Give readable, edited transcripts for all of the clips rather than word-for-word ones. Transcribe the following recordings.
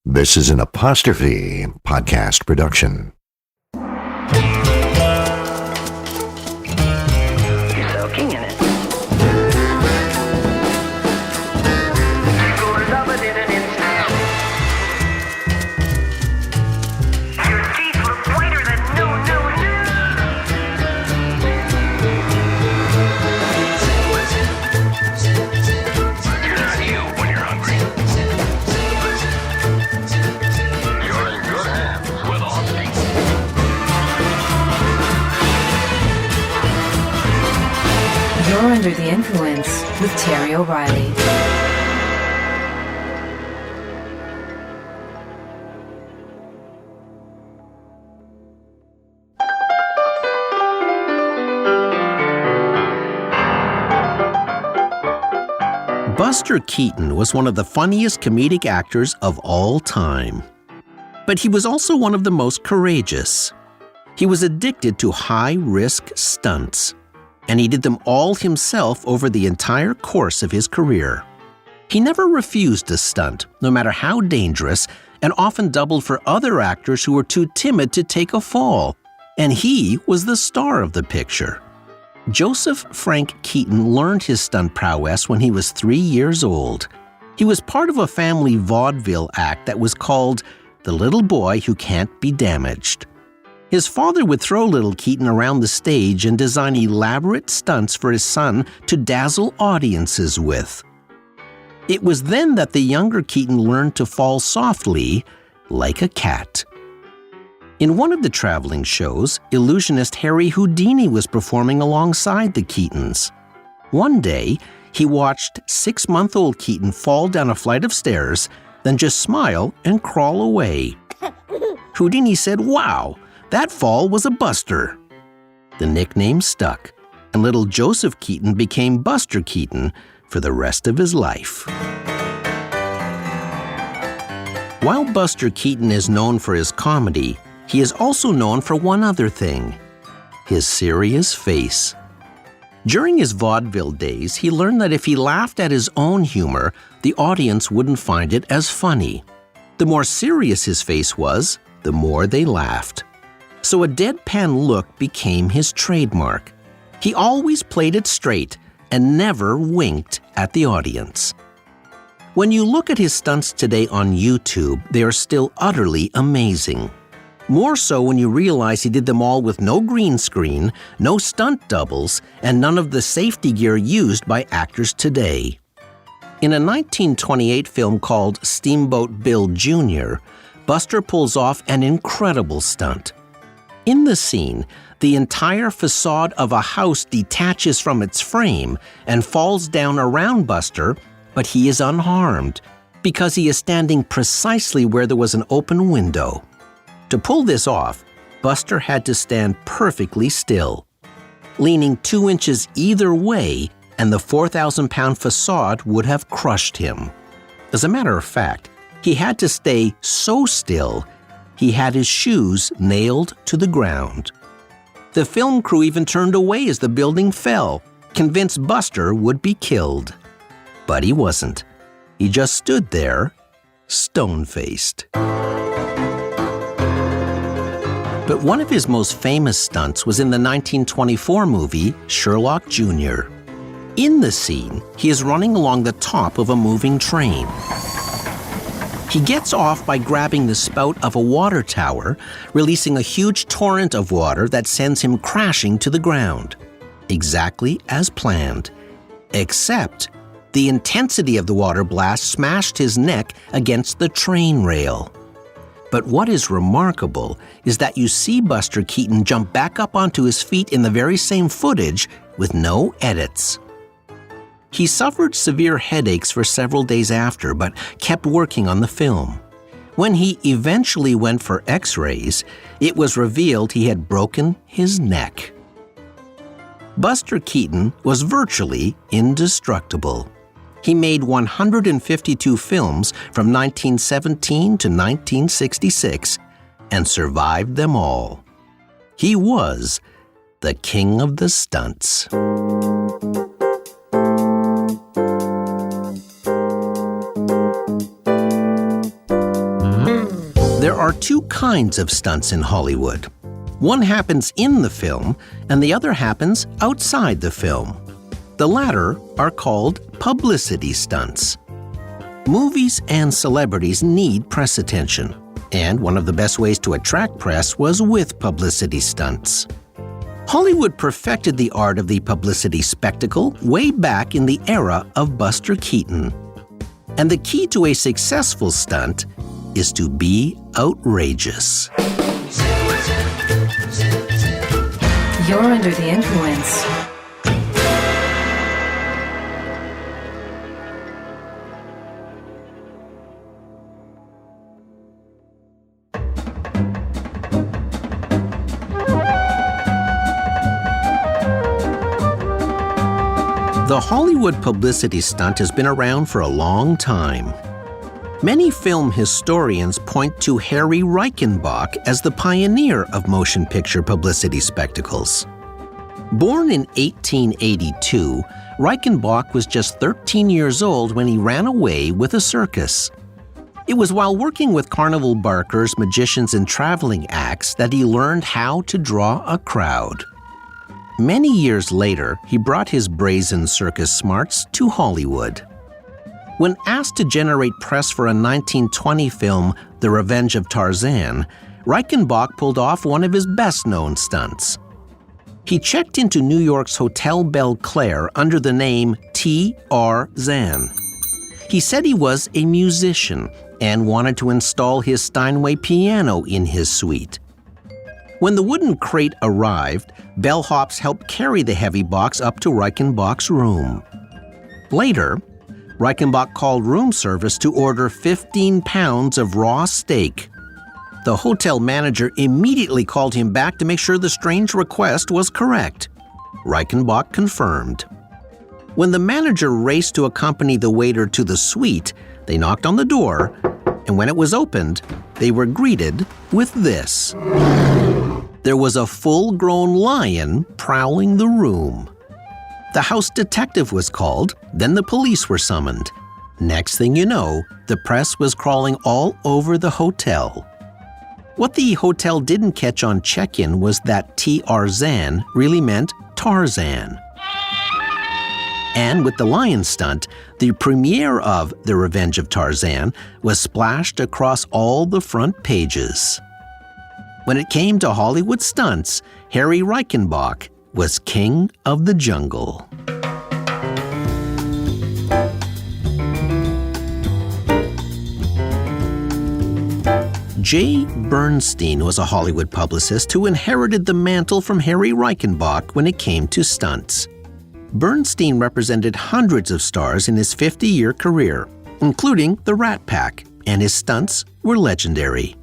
This is an Apostrophe podcast production. You're soaking in it. Scores of it in an instant. Your teeth look whiter than no. You're not you when you're hungry. You're in good hands with Austin. You're under the influence with Terry O'Reilly. Buster Keaton was one of the funniest comedic actors of all time. But he was also one of the most courageous. He was addicted to high-risk stunts, and he did them all himself over the entire course of his career. He never refused a stunt, no matter how dangerous, and often doubled for other actors who were too timid to take a fall, and he was the star of the picture. Joseph Frank Keaton learned his stunt prowess when he was 3 years old. He was part of a family vaudeville act that was called The Little Boy Who Can't Be Damaged. His father would throw little Keaton around the stage and design elaborate stunts for his son to dazzle audiences with. It was then that the younger Keaton learned to fall softly like a cat. In one of the traveling shows, illusionist Harry Houdini was performing alongside the Keatons. One day, he watched 6-month-old Keaton fall down a flight of stairs, then just smile and crawl away. Houdini said, "Wow, that fall was a buster." The nickname stuck, and little Joseph Keaton became Buster Keaton for the rest of his life. While Buster Keaton is known for his comedy, he is also known for one other thing: his serious face. During his vaudeville days, he learned that if he laughed at his own humor, the audience wouldn't find it as funny. The more serious his face was, the more they laughed. So a deadpan look became his trademark. He always played it straight and never winked at the audience. When you look at his stunts today on YouTube, they are still utterly amazing. More so when you realize he did them all with no green screen, no stunt doubles, and none of the safety gear used by actors today. In a 1928 film called Steamboat Bill Jr., Buster pulls off an incredible stunt. In the scene, the entire facade of a house detaches from its frame and falls down around Buster, but he is unharmed because he is standing precisely where there was an open window. To pull this off, Buster had to stand perfectly still, leaning 2 inches either way, and the 4,000-pound facade would have crushed him. As a matter of fact, he had to stay so still, he had his shoes nailed to the ground. The film crew even turned away as the building fell, convinced Buster would be killed. But he wasn't. He just stood there, stone-faced. But one of his most famous stunts was in the 1924 movie Sherlock Jr. In the scene, he is running along the top of a moving train. He gets off by grabbing the spout of a water tower, releasing a huge torrent of water that sends him crashing to the ground. Exactly as planned. Except the intensity of the water blast smashed his neck against the train rail. But what is remarkable is that you see Buster Keaton jump back up onto his feet in the very same footage with no edits. He suffered severe headaches for several days after, but kept working on the film. When he eventually went for x-rays, it was revealed he had broken his neck. Buster Keaton was virtually indestructible. He made 152 films from 1917 to 1966 and survived them all. He was the king of the stunts. There are two kinds of stunts in Hollywood. One happens in the film, and the other happens outside the film. The latter are called publicity stunts. Movies and celebrities need press attention, and one of the best ways to attract press was with publicity stunts. Hollywood perfected the art of the publicity spectacle way back in the era of Buster Keaton. And the key to a successful stunt is to be outrageous. You're under the influence. The Hollywood publicity stunt has been around for a long time. Many film historians point to Harry Reichenbach as the pioneer of motion picture publicity spectacles. Born in 1882, Reichenbach was just 13 years old when he ran away with a circus. It was while working with carnival barkers, magicians, and traveling acts that he learned how to draw a crowd. Many years later, he brought his brazen circus smarts to Hollywood. When asked to generate press for a 1920 film, The Revenge of Tarzan, Reichenbach pulled off one of his best-known stunts. He checked into New York's Hotel Bel Claire under the name T.R. Zan. He said he was a musician and wanted to install his Steinway piano in his suite. When the wooden crate arrived, bellhops helped carry the heavy box up to Reichenbach's room. Later, Reichenbach called room service to order 15 pounds of raw steak. The hotel manager immediately called him back to make sure the strange request was correct. Reichenbach confirmed. When the manager raced to accompany the waiter to the suite, they knocked on the door, and when it was opened, they were greeted with this. There was a full-grown lion prowling the room. The house detective was called, then the police were summoned. Next thing you know, the press was crawling all over the hotel. What the hotel didn't catch on check-in was that T.R. Zan really meant Tarzan. And with the lion stunt, the premiere of The Revenge of Tarzan was splashed across all the front pages. When it came to Hollywood stunts, Harry Reichenbach was king of the jungle. Jay Bernstein was a Hollywood publicist who inherited the mantle from Harry Reichenbach when it came to stunts. Bernstein represented hundreds of stars in his 50-year career, including the Rat Pack, and his stunts were legendary.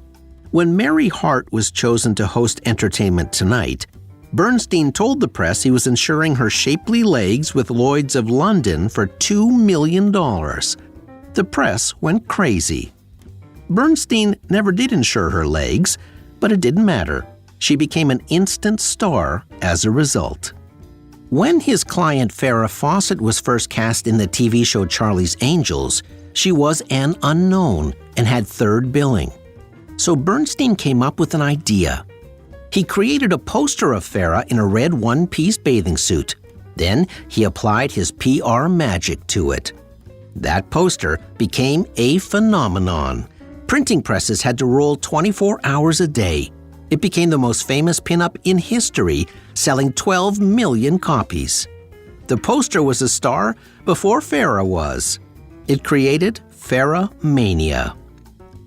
When Mary Hart was chosen to host Entertainment Tonight, Bernstein told the press he was insuring her shapely legs with Lloyd's of London for $2 million. The press went crazy. Bernstein never did insure her legs, but it didn't matter. She became an instant star as a result. When his client Farrah Fawcett was first cast in the TV show Charlie's Angels, she was an unknown and had third billing. So Bernstein came up with an idea. He created a poster of Farrah in a red one-piece bathing suit. Then he applied his PR magic to it. That poster became a phenomenon. Printing presses had to roll 24 hours a day. It became the most famous pinup in history, selling 12 million copies. The poster was a star before Farrah was. It created Farrah Mania.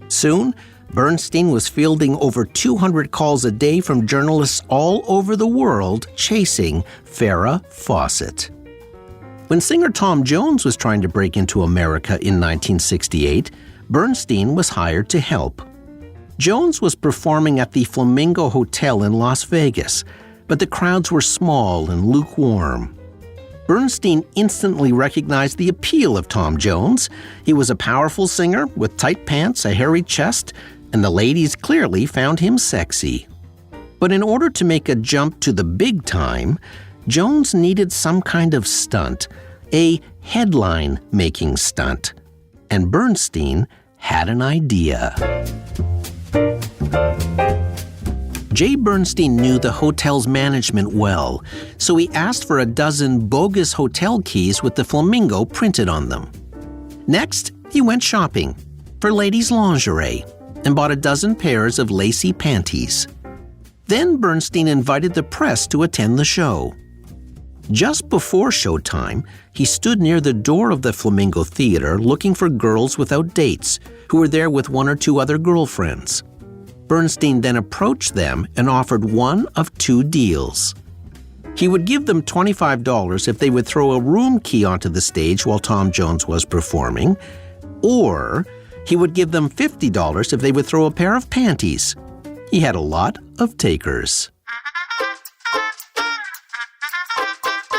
Soon, Bernstein was fielding over 200 calls a day from journalists all over the world chasing Farrah Fawcett. When singer Tom Jones was trying to break into America in 1968, Bernstein was hired to help. Jones was performing at the Flamingo Hotel in Las Vegas, but the crowds were small and lukewarm. Bernstein instantly recognized the appeal of Tom Jones. He was a powerful singer with tight pants, a hairy chest, and the ladies clearly found him sexy. But in order to make a jump to the big time, Jones needed some kind of stunt, a headline-making stunt. And Bernstein had an idea. Jay Bernstein knew the hotel's management well, so he asked for a dozen bogus hotel keys with the flamingo printed on them. Next, he went shopping for ladies' lingerie and bought a dozen pairs of lacy panties. Then Bernstein invited the press to attend the show. Just before showtime, he stood near the door of the Flamingo Theater looking for girls without dates who were there with one or two other girlfriends. Bernstein then approached them and offered one of two deals. He would give them $25 if they would throw a room key onto the stage while Tom Jones was performing, or he would give them $50 if they would throw a pair of panties. He had a lot of takers.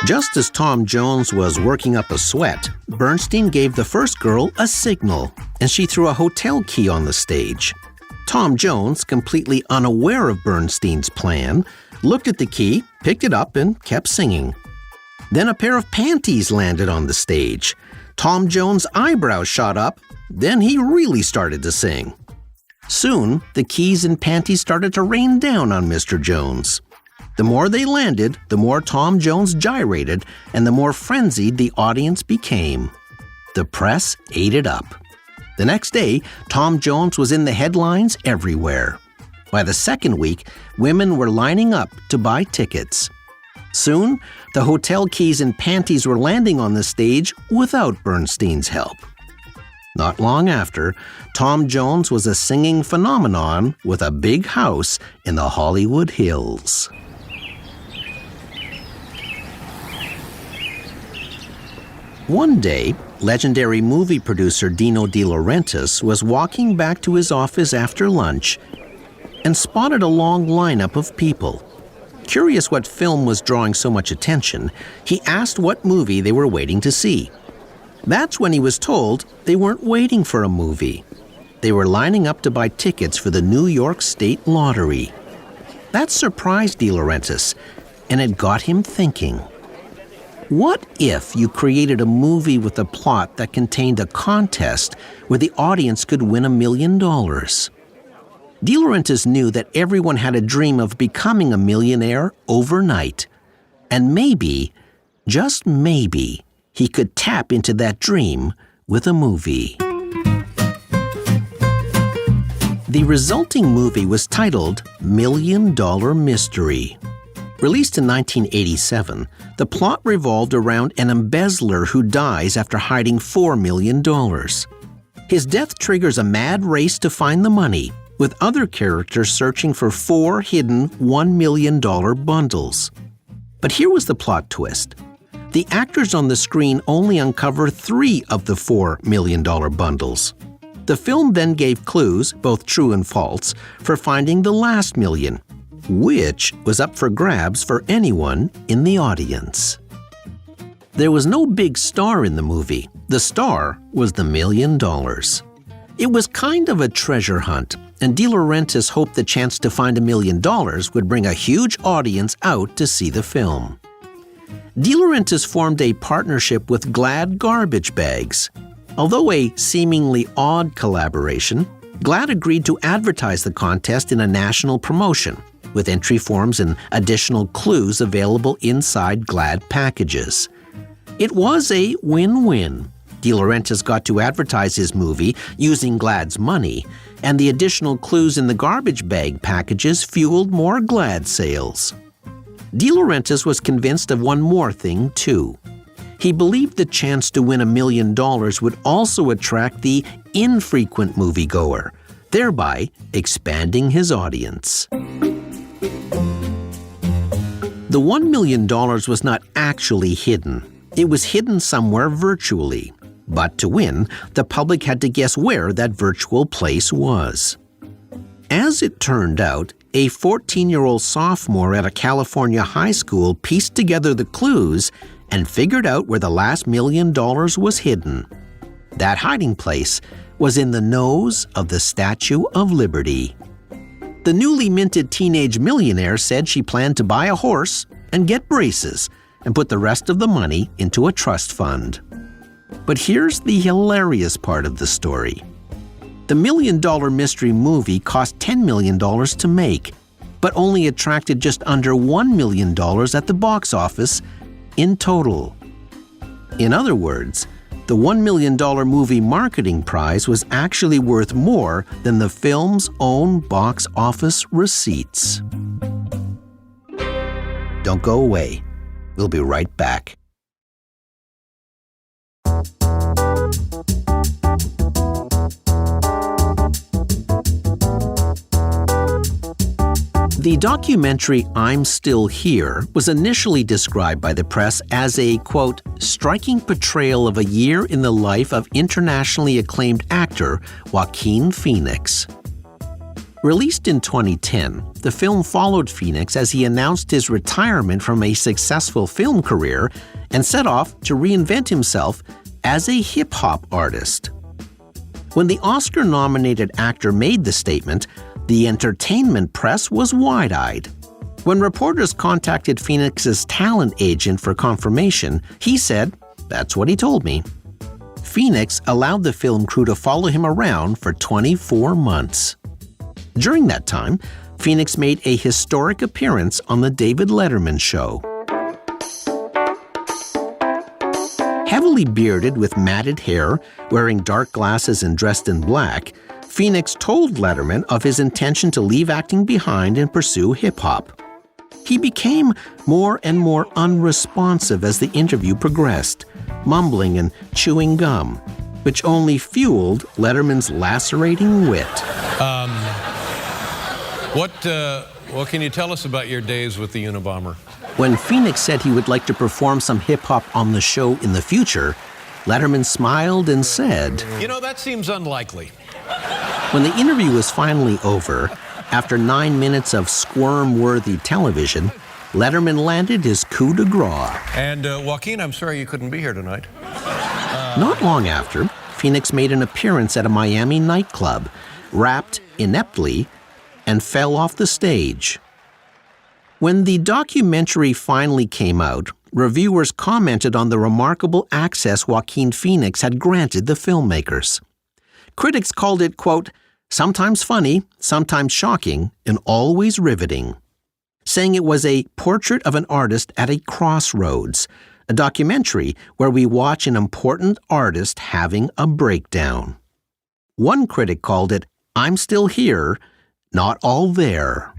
Just as Tom Jones was working up a sweat, Bernstein gave the first girl a signal, and she threw a hotel key on the stage. Tom Jones, completely unaware of Bernstein's plan, looked at the key, picked it up, and kept singing. Then a pair of panties landed on the stage. Tom Jones' eyebrows shot up, then he really started to sing. Soon, the keys and panties started to rain down on Mr. Jones. The more they landed, the more Tom Jones gyrated, and the more frenzied the audience became. The press ate it up. The next day, Tom Jones was in the headlines everywhere. By the second week, women were lining up to buy tickets. Soon, the hotel keys and panties were landing on the stage without Bernstein's help. Not long after, Tom Jones was a singing phenomenon with a big house in the Hollywood Hills. One day, legendary movie producer Dino De Laurentiis was walking back to his office after lunch and spotted a long lineup of people. Curious what film was drawing so much attention, he asked what movie they were waiting to see. That's when he was told they weren't waiting for a movie. They were lining up to buy tickets for the New York State Lottery. That surprised De Laurentiis, and it got him thinking. What if you created a movie with a plot that contained a contest where the audience could win $1 million? De Laurentiis knew that everyone had a dream of becoming a millionaire overnight. And maybe, just maybe, he could tap into that dream with a movie. The resulting movie was titled $1 Million Mystery. Released in 1987, the plot revolved around an embezzler who dies after hiding $4 million. His death triggers a mad race to find the money, with other characters searching for 4 hidden $1 million bundles. But here was the plot twist. The actors on the screen only uncover 3 of the $4 million bundles. The film then gave clues, both true and false, for finding the last million, which was up for grabs for anyone in the audience. There was no big star in the movie. The star was the $1 million. It was kind of a treasure hunt, and De Laurentiis hoped the chance to find $1 million would bring a huge audience out to see the film. De Laurentiis formed a partnership with Glad Garbage Bags. Although a seemingly odd collaboration, Glad agreed to advertise the contest in a national promotion, with entry forms and additional clues available inside Glad packages. It was a win-win. De Laurentiis got to advertise his movie using Glad's money, and the additional clues in the garbage bag packages fueled more Glad sales. De Laurentiis was convinced of one more thing, too. He believed the chance to win $1 million would also attract the infrequent moviegoer, thereby expanding his audience. The $1 million was not actually hidden. It was hidden somewhere virtually. But to win, the public had to guess where that virtual place was. As it turned out, a 14-year-old sophomore at a California high school pieced together the clues and figured out where the last $1 million was hidden. That hiding place was in the nose of the Statue of Liberty. The newly minted teenage millionaire said she planned to buy a horse and get braces and put the rest of the money into a trust fund. But here's the hilarious part of the story. The $1 Million Mystery movie cost $10 million to make, but only attracted just under $1 million at the box office in total. In other words, the $1 million movie marketing prize was actually worth more than the film's own box office receipts. Don't go away. We'll be right back. The documentary I'm Still Here was initially described by the press as a, quote, striking portrayal of a year in the life of internationally acclaimed actor Joaquin Phoenix. Released in 2010, the film followed Phoenix as he announced his retirement from a successful film career and set off to reinvent himself as a hip-hop artist. When the Oscar-nominated actor made the statement, the entertainment press was wide-eyed. When reporters contacted Phoenix's talent agent for confirmation, he said, "That's what he told me." Phoenix allowed the film crew to follow him around for 24 months. During that time, Phoenix made a historic appearance on The David Letterman Show. Heavily bearded with matted hair, wearing dark glasses and dressed in black, Phoenix told Letterman of his intention to leave acting behind and pursue hip-hop. He became more and more unresponsive as the interview progressed, mumbling and chewing gum, which only fueled Letterman's lacerating wit. What can you tell us about your days with the Unabomber? When Phoenix said he would like to perform some hip-hop on the show in the future, Letterman smiled and said, You know, that seems unlikely. When the interview was finally over, after 9 minutes of squirm-worthy television, Letterman landed his coup de grace. And Joaquin, I'm sorry you couldn't be here tonight. Not long after, Phoenix made an appearance at a Miami nightclub, rapped ineptly, and fell off the stage. When the documentary finally came out, reviewers commented on the remarkable access Joaquin Phoenix had granted the filmmakers. Critics called it, quote, sometimes funny, sometimes shocking, and always riveting, saying it was a portrait of an artist at a crossroads, a documentary where we watch an important artist having a breakdown. One critic called it, I'm Still Here, Not All There.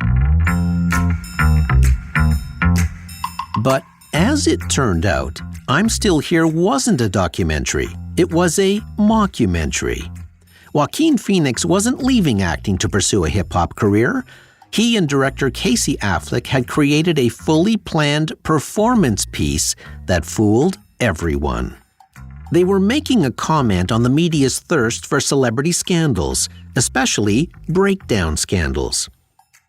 But as it turned out, I'm Still Here wasn't a documentary. It was a mockumentary. Joaquin Phoenix wasn't leaving acting to pursue a hip-hop career. He and director Casey Affleck had created a fully planned performance piece that fooled everyone. They were making a comment on the media's thirst for celebrity scandals, especially breakdown scandals.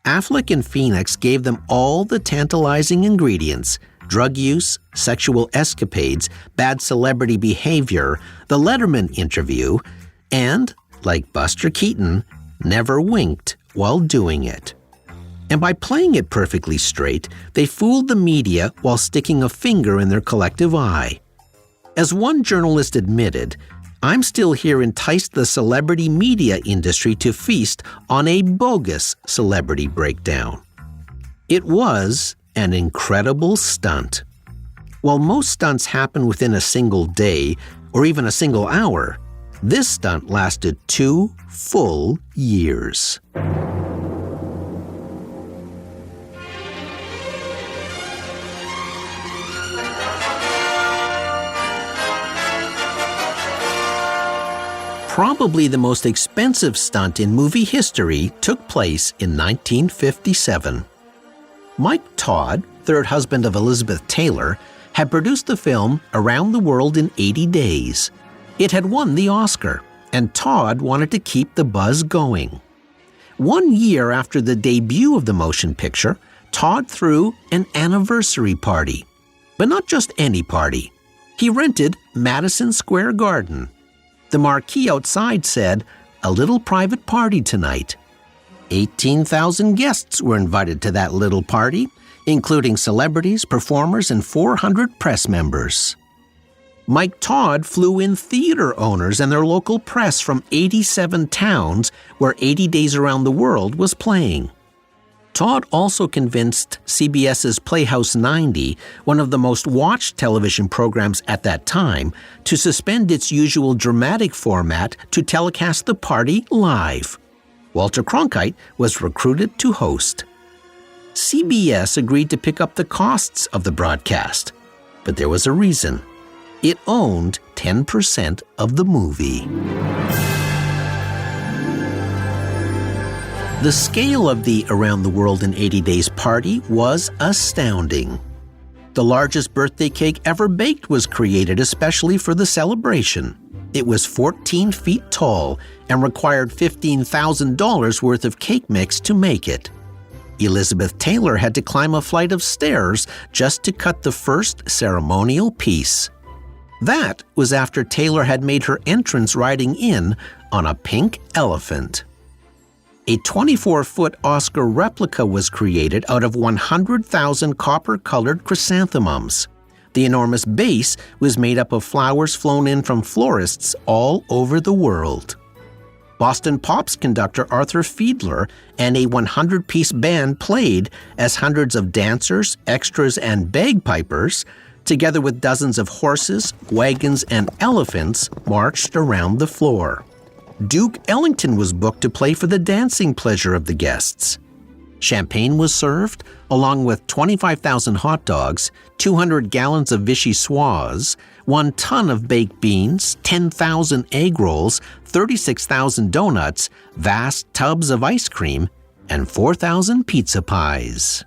Affleck and Phoenix gave them all the tantalizing ingredients: drug use, sexual escapades, bad celebrity behavior, the Letterman interview, and, like Buster Keaton, never winked while doing it. And by playing it perfectly straight, they fooled the media while sticking a finger in their collective eye. As one journalist admitted, I'm Still Here enticed the celebrity media industry to feast on a bogus celebrity breakdown. It was an incredible stunt. While most stunts happen within a single day or even a single hour, this stunt lasted 2 full years. Probably the most expensive stunt in movie history took place in 1957. Mike Todd, third husband of Elizabeth Taylor, had produced the film Around the World in 80 Days. It had won the Oscar, and Todd wanted to keep the buzz going. 1 year after the debut of the motion picture, Todd threw an anniversary party. But not just any party. He rented Madison Square Garden. The marquee outside said, "A little private party tonight." 18,000 guests were invited to that little party, including celebrities, performers, and 400 press members. Mike Todd flew in theater owners and their local press from 87 towns where 80 Days Around the World was playing. Todd also convinced CBS's Playhouse 90, one of the most watched television programs at that time, to suspend its usual dramatic format to telecast the party live. Walter Cronkite was recruited to host. CBS agreed to pick up the costs of the broadcast, but there was a reason. It owned 10% of the movie. The scale of the Around the World in 80 Days party was astounding. The largest birthday cake ever baked was created especially for the celebration. It was 14 feet tall and required $15,000 worth of cake mix to make it. Elizabeth Taylor had to climb a flight of stairs just to cut the first ceremonial piece. That was after Taylor had made her entrance riding in on a pink elephant. A 24-foot Oscar replica was created out of 100,000 copper-colored chrysanthemums. The enormous base was made up of flowers flown in from florists all over the world. Boston Pops conductor Arthur Fiedler and a 100-piece band played as hundreds of dancers, extras, and bagpipers, together with dozens of horses, wagons, and elephants, marched around the floor. Duke Ellington was booked to play for the dancing pleasure of the guests. Champagne was served, along with 25,000 hot dogs, 200 gallons of vichyssoise, 1 ton of baked beans, 10,000 egg rolls, 36,000 donuts, vast tubs of ice cream, and 4,000 pizza pies.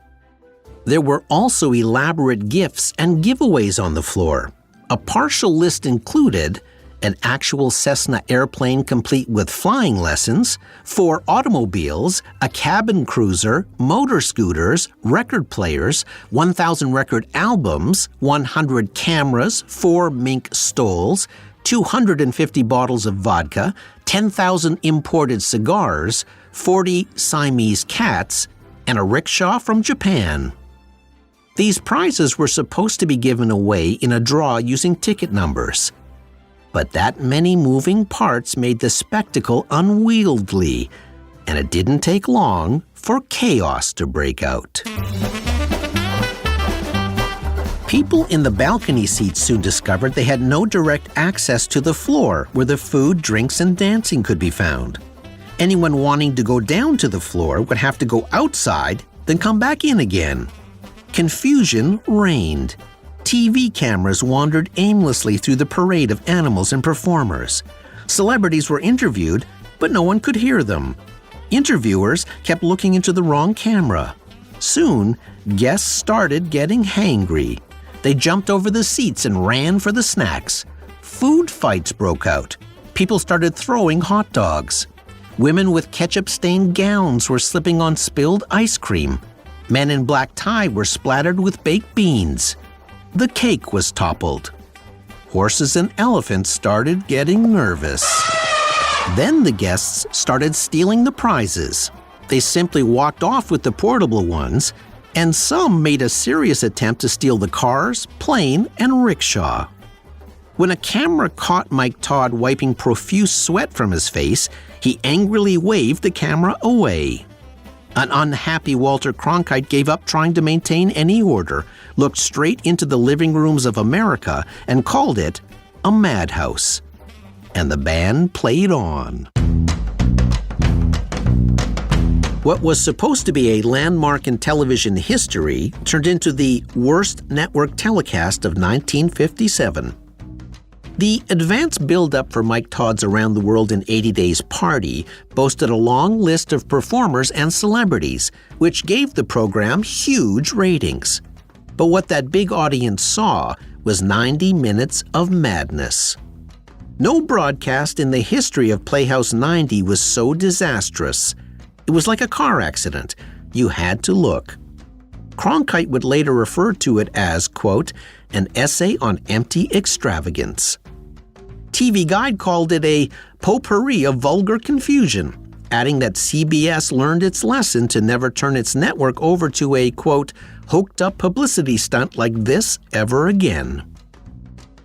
There were also elaborate gifts and giveaways on the floor. A partial list included an actual Cessna airplane complete with flying lessons, 4 automobiles, a cabin cruiser, motor scooters, record players, 1,000 record albums, 100 cameras, 4 mink stoles, 250 bottles of vodka, 10,000 imported cigars, 40 Siamese cats, and a rickshaw from Japan. These prizes were supposed to be given away in a draw using ticket numbers. But that many moving parts made the spectacle unwieldy, and it didn't take long for chaos to break out. People in the balcony seats soon discovered they had no direct access to the floor where the food, drinks, and dancing could be found. Anyone wanting to go down to the floor would have to go outside, then come back in again. Confusion reigned. TV cameras wandered aimlessly through the parade of animals and performers. Celebrities were interviewed, but no one could hear them. Interviewers kept looking into the wrong camera. Soon, guests started getting hangry. They jumped over the seats and ran for the snacks. Food fights broke out. People started throwing hot dogs. Women with ketchup-stained gowns were slipping on spilled ice cream. Men in black tie were splattered with baked beans. The cake was toppled. Horses and elephants started getting nervous. Then the guests started stealing the prizes. They simply walked off with the portable ones, and some made a serious attempt to steal the cars, plane, and rickshaw. When a camera caught Mike Todd wiping profuse sweat from his face, he angrily waved the camera away. An unhappy Walter Cronkite gave up trying to maintain any order, looked straight into the living rooms of America, and called it a madhouse. And the band played on. What was supposed to be a landmark in television history turned into the worst network telecast of 1957. The advance build-up for Mike Todd's Around the World in 80 Days party boasted a long list of performers and celebrities, which gave the program huge ratings. But what that big audience saw was 90 minutes of madness. No broadcast in the history of Playhouse 90 was so disastrous. It was like a car accident. You had to look. Cronkite would later refer to it as, quote, an essay on empty extravagance. TV Guide called it a potpourri of vulgar confusion, adding that CBS learned its lesson to never turn its network over to a, quote, hoked-up publicity stunt like this ever again.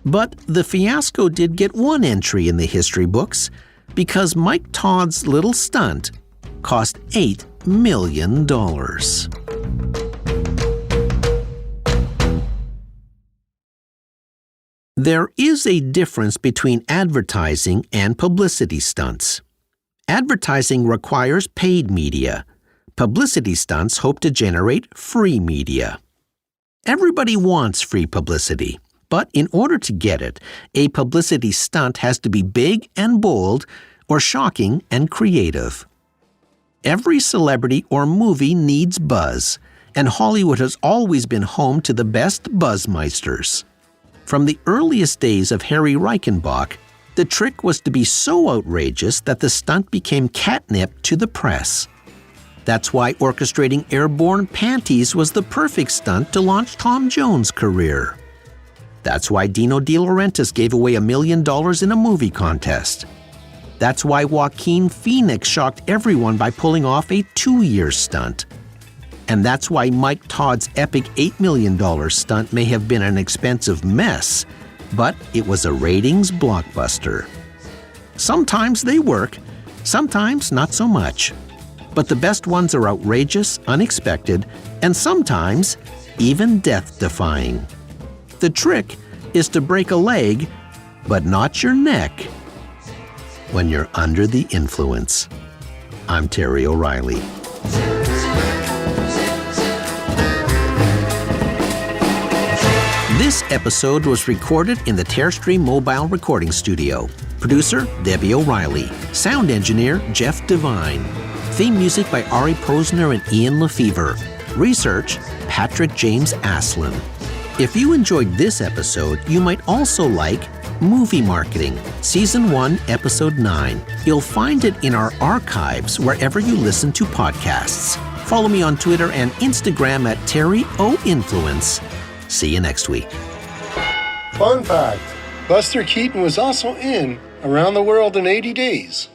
But the fiasco did get one entry in the history books because Mike Todd's little stunt cost $8 million. There is a difference between advertising and publicity stunts. Advertising requires paid media. Publicity stunts hope to generate free media. Everybody wants free publicity, but in order to get it, a publicity stunt has to be big and bold or shocking and creative. Every celebrity or movie needs buzz, and Hollywood has always been home to the best buzzmeisters. From the earliest days of Harry Reichenbach, the trick was to be so outrageous that the stunt became catnip to the press. That's why orchestrating airborne panties was the perfect stunt to launch Tom Jones' career. That's why Dino De Laurentiis gave away $1 million in a movie contest. That's why Joaquin Phoenix shocked everyone by pulling off a 2-year stunt. And that's why Mike Todd's epic $8 million stunt may have been an expensive mess, but it was a ratings blockbuster. Sometimes they work, sometimes not so much. But the best ones are outrageous, unexpected, and sometimes even death-defying. The trick is to break a leg, but not your neck, when you're under the influence. I'm Terry O'Reilly. This episode was recorded in the Terrestream Mobile Recording Studio. Producer, Debbie O'Reilly. Sound engineer, Jeff Devine. Theme music by Ari Posner and Ian Lefevre. Research, Patrick James Aslin. If you enjoyed this episode, you might also like Movie Marketing, Season 1, Episode 9. You'll find it in our archives wherever you listen to podcasts. Follow me on Twitter and Instagram at Terry O Influence. See you next week. Fun fact, Buster Keaton was also in Around the World in 80 Days.